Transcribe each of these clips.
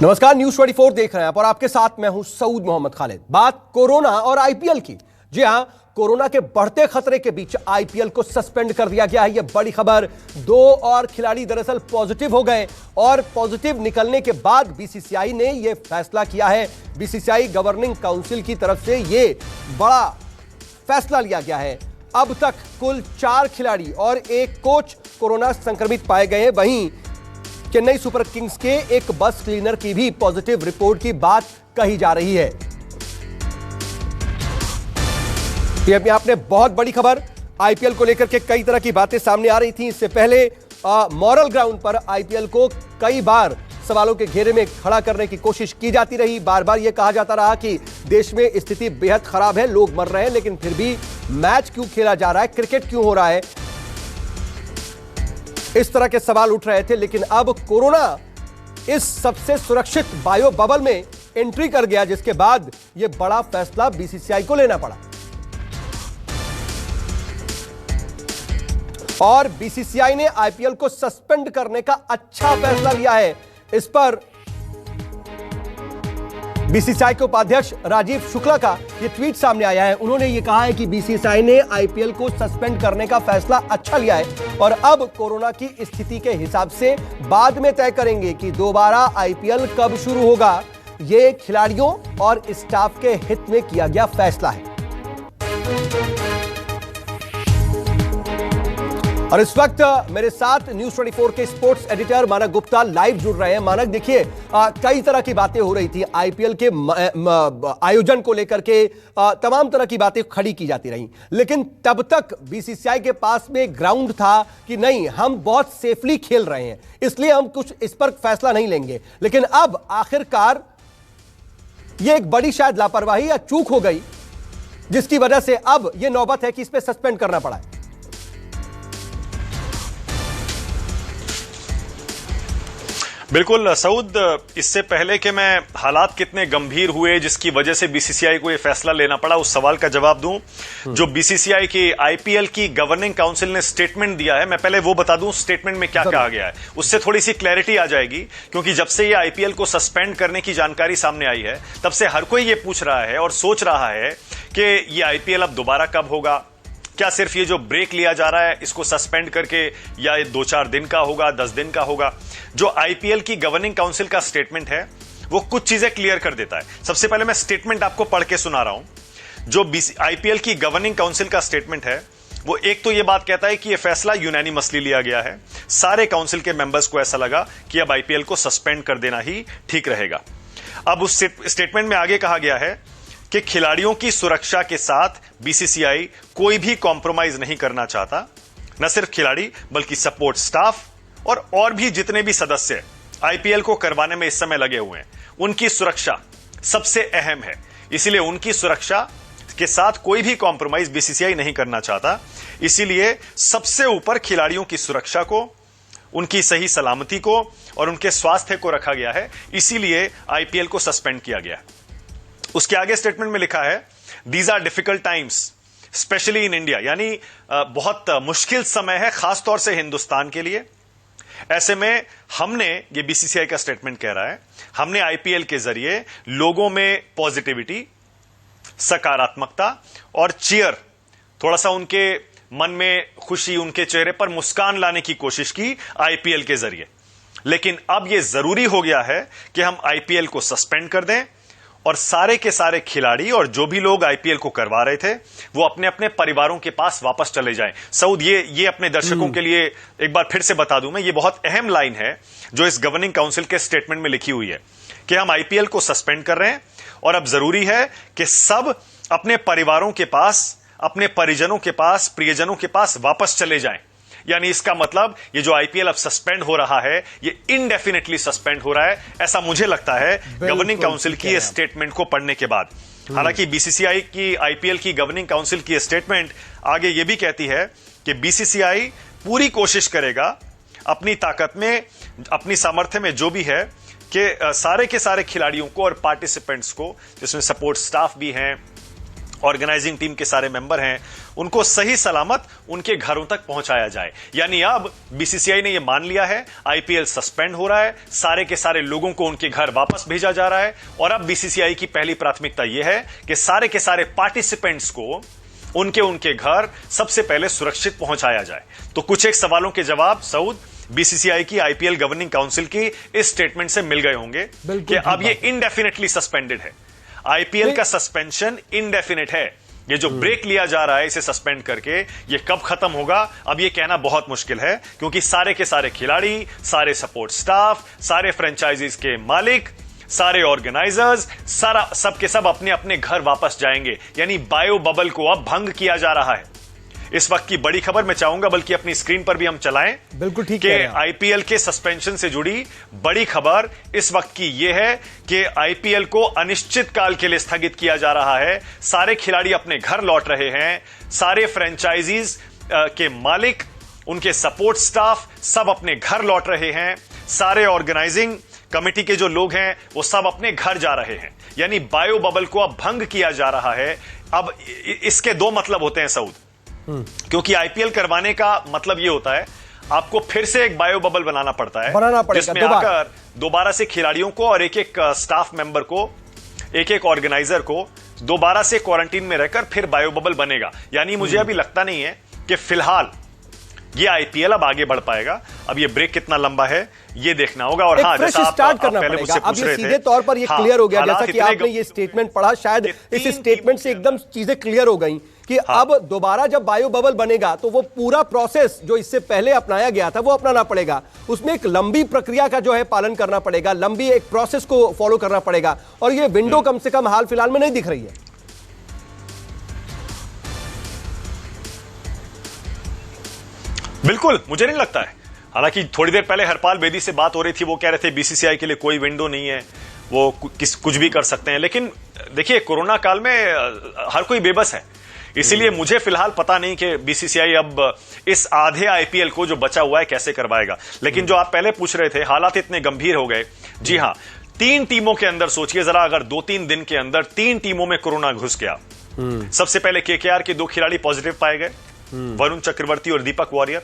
नमस्कार, न्यूज 24 देख रहे हैं आप और आपके साथ मैं हूं सऊद मोहम्मद खालिद। बात कोरोना और आईपीएल की। जी हां, कोरोना के बढ़ते खतरे के बीच आईपीएल को सस्पेंड कर दिया गया है। यह बड़ी खबर। 2 और खिलाड़ी दरअसल पॉजिटिव हो गए और पॉजिटिव निकलने के बाद बीसीसीआई ने यह फैसला किया है। बीसीसीआई गवर्निंग काउंसिल की तरफ से यह बड़ा फैसला लिया गया है। अब तक कुल 4 खिलाड़ी और 1 कोच कोरोना संक्रमित पाए गए हैं। वहीं चेन्नई सुपर किंग्स के एक बस क्लीनर की भी पॉजिटिव रिपोर्ट की बात कही जा रही है। ये आपने बहुत बड़ी खबर। आईपीएल को लेकर के कई तरह की बातें सामने आ रही थी। इससे पहले मॉरल ग्राउंड पर आईपीएल को कई बार सवालों के घेरे में खड़ा करने की कोशिश की जाती रही। बार बार यह कहा जाता रहा कि देश में स्थिति बेहद खराब है, लोग मर रहे हैं, लेकिन फिर भी मैच क्यों खेला जा रहा है, क्रिकेट क्यों हो रहा है, इस तरह के सवाल उठ रहे थे। लेकिन अब कोरोना इस सबसे सुरक्षित बायो बबल में एंट्री कर गया, जिसके बाद यह बड़ा फैसला बीसीसीआई को लेना पड़ा। और बीसीसीआई ने आईपीएल को सस्पेंड करने का अच्छा फैसला लिया है। इस पर बीसीसीआई के उपाध्यक्ष राजीव शुक्ला का यह ट्वीट सामने आया है। उन्होंने यह कहा है कि बीसीसीआई ने आईपीएल को सस्पेंड करने का फैसला अच्छा लिया है और अब कोरोना की स्थिति के हिसाब से बाद में तय करेंगे कि दोबारा आईपीएल कब शुरू होगा। यह खिलाड़ियों और स्टाफ के हित में किया गया फैसला है। और इस वक्त मेरे साथ न्यूज 24 के स्पोर्ट्स एडिटर मानक गुप्ता लाइव जुड़ रहे हैं। मानक, देखिए, कई तरह की बातें हो रही थी आईपीएल के आयोजन को लेकर के, तमाम तरह की बातें खड़ी की जाती रही, लेकिन तब तक बीसीसीआई के पास में ग्राउंड था कि नहीं, हम बहुत सेफली खेल रहे हैं, इसलिए हम कुछ इस पर फैसला नहीं लेंगे। लेकिन अब आखिरकार यह एक बड़ी शायद लापरवाही या चूक हो गई, जिसकी वजह से अब यह नौबत है कि इस पर सस्पेंड करना पड़ा है। बिल्कुल सऊद, इससे पहले कि मैं हालात कितने गंभीर हुए जिसकी वजह से बीसीसीआई को यह फैसला लेना पड़ा, उस सवाल का जवाब दूं। जो बीसीसीआई की आईपीएल की गवर्निंग काउंसिल ने स्टेटमेंट दिया है, मैं पहले वो बता दूं स्टेटमेंट में क्या कहा गया है, उससे थोड़ी सी क्लैरिटी आ जाएगी। क्योंकि जब से ये आईपीएल को सस्पेंड करने की जानकारी सामने आई है, तब से हर कोई ये पूछ रहा है और सोच रहा है कि ये आईपीएल अब दोबारा कब होगा, क्या सिर्फ ये जो ब्रेक लिया जा रहा है इसको सस्पेंड करके, या ये 2-4 दिन का होगा, 10 दिन का होगा। जो आईपीएल की गवर्निंग काउंसिल का स्टेटमेंट है वो कुछ चीजें क्लियर कर देता है। सबसे पहले मैं स्टेटमेंट आपको पढ़ के सुना रहा हूं। जो आईपीएल की गवर्निंग काउंसिल का स्टेटमेंट है वो एक तो ये बात कहता है कि यह फैसला यूनानिमसली लिया गया है। सारे काउंसिल के मेंबर्स को ऐसा लगा कि अब आईपीएल को सस्पेंड कर देना ही ठीक रहेगा। अब उस स्टेटमेंट में आगे कहा गया है कि खिलाड़ियों की सुरक्षा के साथ बीसीसीआई कोई भी कॉम्प्रोमाइज नहीं करना चाहता। न सिर्फ खिलाड़ी बल्कि सपोर्ट स्टाफ और भी जितने भी सदस्य आईपीएल को करवाने में इस समय लगे हुए हैं, उनकी सुरक्षा सबसे अहम है। इसीलिए उनकी सुरक्षा के साथ कोई भी कॉम्प्रोमाइज बीसीसीआई नहीं करना चाहता। इसीलिए सबसे ऊपर खिलाड़ियों की सुरक्षा को, उनकी सही सलामती को और उनके स्वास्थ्य को रखा गया है। इसीलिए आईपीएल को सस्पेंड किया गया। उसके आगे स्टेटमेंट में लिखा है, these are difficult times specially in India, यानी बहुत मुश्किल समय है खासतौर से हिंदुस्तान के लिए। ऐसे में हमने, ये बीसीसीआई का स्टेटमेंट कह रहा है, हमने आईपीएल के जरिए लोगों में पॉजिटिविटी, सकारात्मकता और चीयर, थोड़ा सा उनके मन में खुशी, उनके चेहरे पर मुस्कान लाने की कोशिश की आईपीएल के जरिए। लेकिन अब यह जरूरी हो गया है कि हम आईपीएल को सस्पेंड कर दें और सारे के सारे खिलाड़ी और जो भी लोग आईपीएल को करवा रहे थे वो अपने अपने परिवारों के पास वापस चले जाएं। सऊद, ये अपने दर्शकों के लिए एक बार फिर से बता दूं मैं, ये बहुत अहम लाइन है जो इस गवर्निंग काउंसिल के स्टेटमेंट में लिखी हुई है कि हम आईपीएल को सस्पेंड कर रहे हैं और अब जरूरी है कि सब अपने परिवारों के पास, अपने परिजनों के पास, प्रियजनों के पास वापस चले जाएं। यानी इसका मतलब ये जो आईपीएल अब सस्पेंड हो रहा है ये इनडेफिनेटली सस्पेंड हो रहा है, ऐसा मुझे लगता है गवर्निंग काउंसिल की स्टेटमेंट को पढ़ने के बाद। हालांकि बीसीसीआई की, आईपीएल की गवर्निंग काउंसिल की स्टेटमेंट आगे ये भी कहती है कि बीसीसीआई पूरी कोशिश करेगा अपनी ताकत में, अपनी सामर्थ्य में जो भी है, कि सारे के सारे खिलाड़ियों को और पार्टिसिपेंट्स को, जिसमें सपोर्ट स्टाफ भी हैं ऑर्गेनाइजिंग टीम के सारे मेंबर हैं, उनको सही सलामत उनके घरों तक पहुंचाया जाए। यानी अब बीसीसीआई ने यह मान लिया है, आईपीएल सस्पेंड हो रहा है, सारे के सारे लोगों को उनके घर वापस भेजा जा रहा है, और अब बीसीसीआई की पहली प्राथमिकता यह है कि सारे के सारे पार्टिसिपेंट्स को उनके घर सबसे पहले सुरक्षित पहुंचाया जाए। तो कुछ एक सवालों के जवाब सऊद बीसीसीआई की आईपीएल गवर्निंग काउंसिल की इस स्टेटमेंट से मिल गए होंगे कि अब ये इनडेफिनेटली सस्पेंडेड है। आईपीएल का सस्पेंशन इनडेफिनेट है। ये जो ब्रेक लिया जा रहा है इसे सस्पेंड करके, ये कब खत्म होगा अब ये कहना बहुत मुश्किल है, क्योंकि सारे के सारे खिलाड़ी, सारे सपोर्ट स्टाफ, सारे फ्रेंचाइजीज के मालिक, सारे ऑर्गेनाइजर्स, सारा सबके सब अपने अपने घर वापस जाएंगे। यानी बायो बबल को अब भंग किया जा रहा है। इस वक्त की बड़ी खबर मैं चाहूंगा बल्कि अपनी स्क्रीन पर भी हम चलाएं। बिल्कुल ठीक है। है। आईपीएल के सस्पेंशन से जुड़ी बड़ी खबर इस वक्त की यह है कि आईपीएल को अनिश्चित काल के लिए स्थगित किया जा रहा है। सारे खिलाड़ी अपने घर लौट रहे हैं, सारे फ्रेंचाइजीज के मालिक, उनके सपोर्ट स्टाफ सब अपने घर लौट रहे हैं, सारे ऑर्गेनाइजिंग कमेटी के जो लोग हैं वो सब अपने घर जा रहे हैं। यानी बायो बबल को अब भंग किया जा रहा है। अब इसके दो मतलब होते हैं सऊद, क्योंकि आईपीएल करवाने का मतलब यह होता है आपको फिर से एक बायो बबल बनाना पड़ता है, जिसमें आकर दोबारा से खिलाड़ियों को और एक एक स्टाफ मेंबर को, एक एक ऑर्गेनाइजर को दोबारा से क्वारंटीन में रहकर फिर बायो बबल बनेगा। यानी मुझे अभी लगता नहीं है कि फिलहाल ये आईपीएल अब आगे बढ़ पाएगा। अब ये ब्रेक कितना लंबा है ये देखना होगा। और हाँ, जैसा आप पहले मुझसे पूछ रहे थे, सीधे तौर पर ये क्लियर हो गया, जैसा कि आपने ये स्टेटमेंट पढ़ा, शायद इस स्टेटमेंट से एकदम चीजें क्लियर हो गई कि अब दोबारा जब बायो बबल बनेगा तो वो पूरा प्रोसेस जो इससे पहले अपनाया गया था वो अपनाना पड़ेगा। उसमें एक लंबी प्रक्रिया का जो है पालन करना पड़ेगा, लंबी एक प्रोसेस को फॉलो करना पड़ेगा, और ये विंडो कम से कम हाल फिलहाल में नहीं दिख रही है। बिल्कुल मुझे नहीं लगता है। हालांकि थोड़ी देर पहले हरपाल बेदी से बात हो रही थी, वो कह रहे थे बीसीसीआई के लिए कोई विंडो नहीं है, वो कुछ भी कर सकते हैं। लेकिन देखिए, कोरोना काल में हर कोई बेबस है, इसीलिए मुझे फिलहाल पता नहीं कि बीसीसीआई अब इस आधे आईपीएल को जो बचा हुआ है कैसे करवाएगा। लेकिन जो आप पहले पूछ रहे थे, हालात इतने गंभीर हो गए। जी हां, 3 टीमों के अंदर सोचिए जरा, अगर 2-3 दिन के अंदर 3 टीमों में कोरोना घुस गया। सबसे पहले केकेआर के 2 खिलाड़ी पॉजिटिव पाए गए, वरुण चक्रवर्ती और दीपक वॉरियर।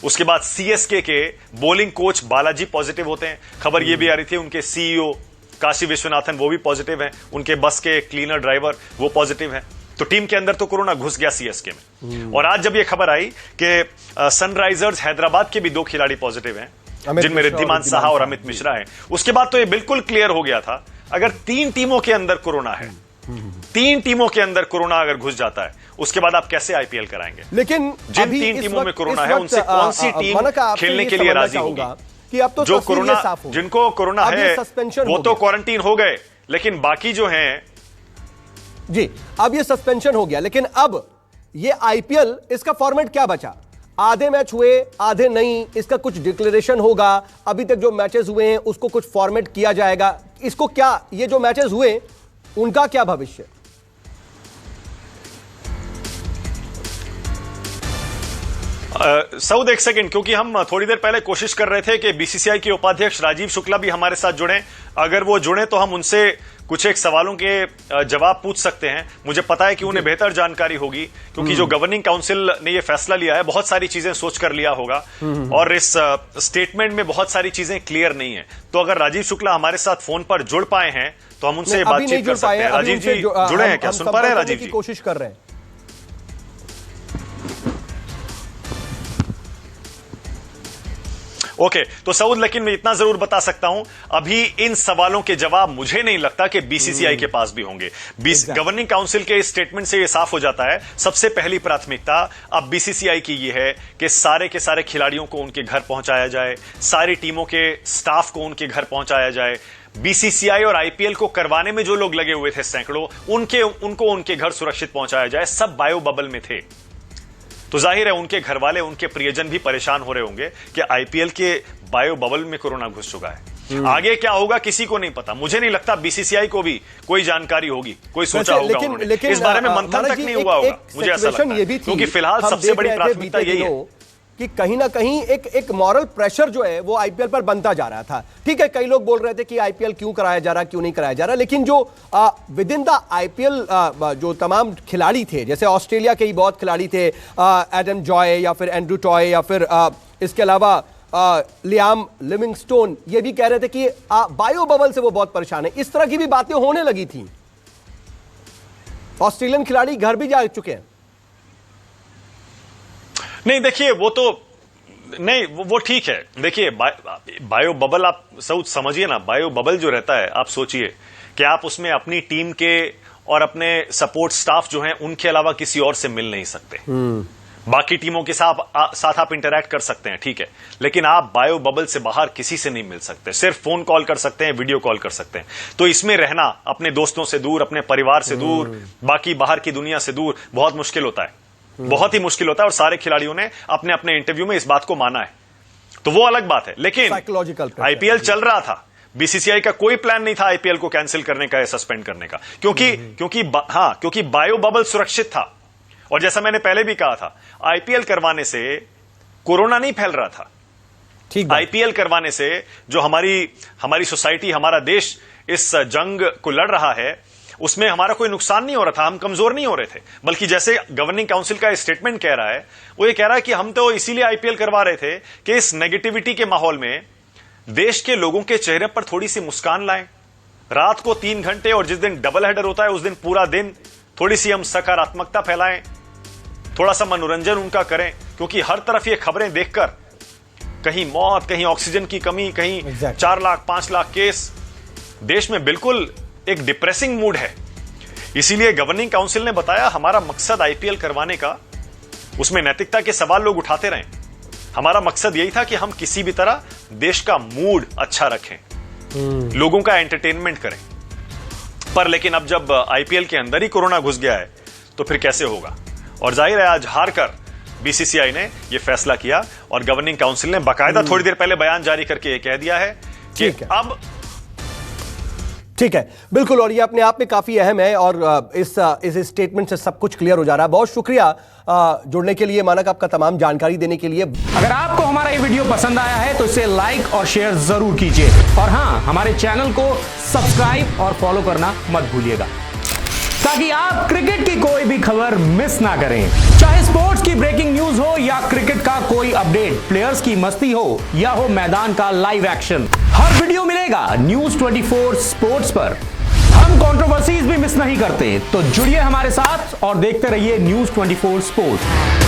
उसके बाद सीएसके के बॉलिंग कोच बालाजी पॉजिटिव होते हैं। खबर यह भी आ रही थी उनके सीईओ काशी विश्वनाथन वो भी पॉजिटिव हैं, उनके बस के क्लीनर ड्राइवर वो पॉजिटिव हैं। तो टीम के अंदर तो कोरोना घुस गया सीएसके में। और आज जब यह खबर आई कि सनराइजर्स हैदराबाद के भी 2 खिलाड़ी पॉजिटिव हैं, जिनमें रिद्धिमान साहा और अमित मिश्रा हैं, उसके बाद तो यह बिल्कुल क्लियर हो गया था, अगर 3 टीमों के अंदर कोरोना है, 3 टीमों के अंदर कोरोना अगर घुस जाता है, उसके बाद आप कैसे आईपीएल कराएंगे? लेकिन जिन 3 टीमों में कोरोना है उनसे कौन सी टीम खेलने के लिए राजी होगी? कि अब तो जो कोरोना, जिनको कोरोना है वो तो क्वारंटीन हो गए, लेकिन बाकी जो हैं, जी अब ये सस्पेंशन हो गया, लेकिन अब ये आईपीएल, इसका फॉर्मेट क्या बचा? आधे मैच हुए, आधे नहीं, इसका कुछ डिक्लेरेशन होगा? अभी तक जो मैचेस हुए हैं उसको कुछ फॉर्मेट किया जाएगा? इसको क्या, ये जो मैचेस हुए उनका क्या भविष्य? सऊद एक सेकंड, क्योंकि हम थोड़ी देर पहले कोशिश कर रहे थे कि बीसीसीआई के उपाध्यक्ष राजीव शुक्ला भी हमारे साथ जुड़े। अगर वो जुड़े तो हम उनसे कुछ एक सवालों के जवाब पूछ सकते हैं। मुझे पता है कि उन्हें बेहतर जानकारी होगी, क्योंकि जो गवर्निंग काउंसिल ने ये फैसला लिया है बहुत सारी चीजें सोच कर लिया होगा, और इस स्टेटमेंट में बहुत सारी चीजें क्लियर नहीं है। तो अगर राजीव शुक्ला हमारे साथ फोन पर जुड़ पाए हैं तो हम उनसे बातचीत कर सकते हैं। राजीव जी जुड़े हैं क्या? सुन पा रहे हैं राजीव जी? कोशिश कर रहे हैं। ओके, तो सऊद, लेकिन मैं इतना जरूर बता सकता हूं, अभी इन सवालों के जवाब मुझे नहीं लगता कि बीसीसीआई के पास भी होंगे। गवर्निंग काउंसिल के स्टेटमेंट से यह साफ हो जाता है, सबसे पहली प्राथमिकता अब बीसीसीआई की यह है कि सारे के सारे खिलाड़ियों को उनके घर पहुंचाया जाए, सारी टीमों के स्टाफ को उनके घर पहुंचाया जाए। बीसीसीआई और आईपीएल को करवाने में जो लोग लगे हुए थे सैकड़ों, उनको उनके घर सुरक्षित पहुंचाया जाए। सब बायो बबल में थे, तो जाहिर है उनके घर वाले, उनके प्रियजन भी परेशान हो रहे होंगे कि आईपीएल के बायो बबल में कोरोना घुस चुका है। आगे क्या होगा किसी को नहीं पता। मुझे नहीं लगता बीसीसीआई को भी कोई जानकारी होगी, कोई सोचा होगा उन्होंने। इस बारे में मंथन तक नहीं हुआ होगा, मुझे ऐसा लगता है, क्योंकि फिलहाल सबसे बड़ी प्राथमिकता यही है। कि कहीं ना कहीं एक मॉरल प्रेशर जो है वो आईपीएल पर बनता जा रहा था। ठीक है, कई लोग बोल रहे थे कि आईपीएल क्यों कराया जा रहा, क्यों नहीं कराया जा रहा, लेकिन जो विद इन द आईपीएल जो तमाम खिलाड़ी थे, जैसे ऑस्ट्रेलिया के ही बहुत खिलाड़ी थे, एडम जॉय या फिर एंड्रू टॉय या फिर इसके अलावा लियाम लिविंगस्टोन, ये भी कह रहे थे कि बायो बबल से वो बहुत परेशान है। इस तरह की भी बातें होने लगी थी। ऑस्ट्रेलियन खिलाड़ी घर भी जा चुके हैं। नहीं देखिए, वो तो नहीं, वो ठीक है। देखिए बायो बबल आप सब समझिए ना, बायो बबल जो रहता है, आप सोचिए कि आप उसमें अपनी टीम के और अपने सपोर्ट स्टाफ जो हैं उनके अलावा किसी और से मिल नहीं सकते। बाकी टीमों के साथ आप इंटरैक्ट कर सकते हैं, ठीक है, लेकिन आप बायो बबल से बाहर किसी से नहीं मिल सकते। सिर्फ फोन कॉल कर सकते हैं, वीडियो कॉल कर सकते हैं। तो इसमें रहना अपने दोस्तों से दूर, अपने परिवार से दूर, बाकी बाहर की दुनिया से दूर बहुत मुश्किल होता है, बहुत ही मुश्किल होता है। और सारे खिलाड़ियों ने अपने अपने इंटरव्यू में इस बात को माना है, तो वो अलग बात है। लेकिन आईपीएल चल रहा था, बीसीसीआई का कोई प्लान नहीं था आईपीएल को कैंसिल करने का या सस्पेंड करने का, क्योंकि बायो बबल सुरक्षित था। और जैसा मैंने पहले भी कहा था, आईपीएल करवाने से कोरोना नहीं फैल रहा था। ठीक, आईपीएल करवाने से जो हमारी सोसाइटी, हमारा देश इस जंग को लड़ रहा है, उसमें हमारा कोई नुकसान नहीं हो रहा था, हम कमजोर नहीं हो रहे थे। बल्कि जैसे गवर्निंग काउंसिल का स्टेटमेंट कह रहा है, वो ये कह रहा है कि हम तो इसीलिए आईपीएल करवा रहे थे कि इस नेगेटिविटी के माहौल में देश के लोगों के चेहरे पर थोड़ी सी मुस्कान लाएं। रात को 3 घंटे और जिस दिन डबल हेडर होता है उस दिन पूरा दिन थोड़ी सी हम सकारात्मकता फैलाएं, थोड़ा सा मनोरंजन उनका करें। क्योंकि हर तरफ ये खबरें देखकर कहीं मौत, कहीं ऑक्सीजन की कमी, कहीं 4 लाख 5 लाख केस, देश में बिल्कुल एक डिप्रेसिंग मूड है। इसीलिए गवर्निंग काउंसिल ने बताया हमारा मकसद आईपीएल करवाने का, उसमें नैतिकता के सवाल लोग उठाते रहे, हमारा मकसद यही था कि हम किसी भी तरह देश का मूड अच्छा रखें, लोगों का एंटरटेनमेंट करें। पर लेकिन अब जब आईपीएल के अंदर ही कोरोना घुस गया है तो फिर कैसे होगा। और जाहिर है आज हारकर बीसीसीआई ने यह फैसला किया और गवर्निंग काउंसिल ने बाकायदा थोड़ी देर पहले बयान जारी करके यह कह दिया है कि अब ठीक है, बिल्कुल। और ये अपने आप में काफी अहम है और इस स्टेटमेंट से सब कुछ क्लियर हो जा रहा है। बहुत शुक्रिया जुड़ने के लिए मानक, आपका तमाम जानकारी देने के लिए। अगर आपको हमारा ये वीडियो पसंद आया है तो इसे लाइक और शेयर जरूर कीजिए, और हां, हमारे चैनल को सब्सक्राइब और फॉलो करना मत भूलिएगा, ताकि आप क्रिकेट की कोई भी खबर मिस ना करें। चाहे स्पोर्ट्स की ब्रेकिंग न्यूज हो या क्रिकेट का कोई अपडेट, प्लेयर्स की मस्ती हो या हो मैदान का लाइव एक्शन, हर वीडियो मिलेगा न्यूज 24 स्पोर्ट्स पर। हम कंट्रोवर्सीज भी मिस नहीं करते, तो जुड़िए हमारे साथ और देखते रहिए न्यूज 24 स्पोर्ट्स।